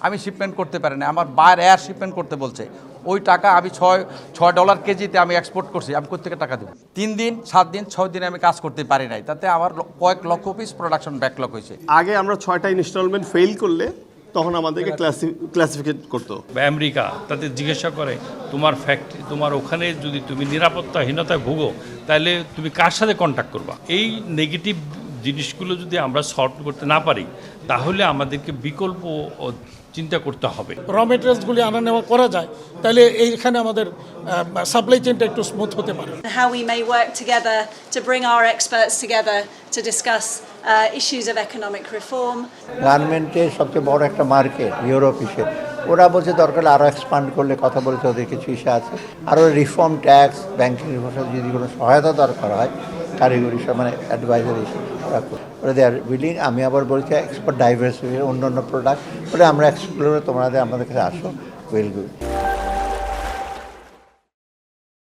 আমি শিপমেন্ট করতে পারি না, আমার বায়ার এয়ার শিপমেন্ট করতে বলছে, ওই টাকা আমি $6 কেজিতে আমি এক্সপোর্ট করছি, আমি কোথেকে টাকা দেবো? 3 দিন 7 দিন 6 দিনে আমি কাজ করতে পারি নাই, তাতে আমার কয়েক লক্ষ পিস প্রোডাকশন ব্যাকলগ হয়েছে। আগে আমরা 6টা ইনস্টলমেন্ট ফেল করলে তখন আমাদেরকে ক্লাসিফিকেট করতো। আমেরিকা তাদের জিজ্ঞাসা করে তোমার ফ্যাক্টরি, তোমার ওখানে যদি তুমি নিরাপত্তাহীনতায় ভুগো তাহলে তুমি কার সাথে কন্ট্যাক্ট করবা? এই নেগেটিভ জিনিসগুলো যদি আমরা সলভ করতে না পারি তাহলে আমাদেরকে বিকল্প চিন্তা করতে হবে। র মেটেরিয়ালসগুলি আনা নেওয়া করা যায়, তাহলে এইখানে আমাদের সাপ্লাই চেইনটা একটু স্মুথ হতে পারে। How we may work together to bring our experts together to discuss issues of economic reform. গার্মেন্টের সবচেয়ে বড় একটা মার্কেট ইউরোপ হিসেবে, ওরা বলছে দরকার আরও এক্সপান্ড করলে, কথা বলছে ওদের কিছু ইস্যু আছে, আরও রিফর্ম ট্যাক্স, ব্যাংকিং রিফর্ম, যদি কোনো সহায়তা দরকার হয় কারিগরি মানে অ্যাডভাইজারি ওরা দে আর উইলিং। আমি আবার বলছি এক্সপোর্ট ডাইভার্সিটি, অন্য অন্য প্রোডাক্ট ওটা আমরা এক্সপ্লোর, তোমাদের আমাদের কাছে আসো, উইল গো।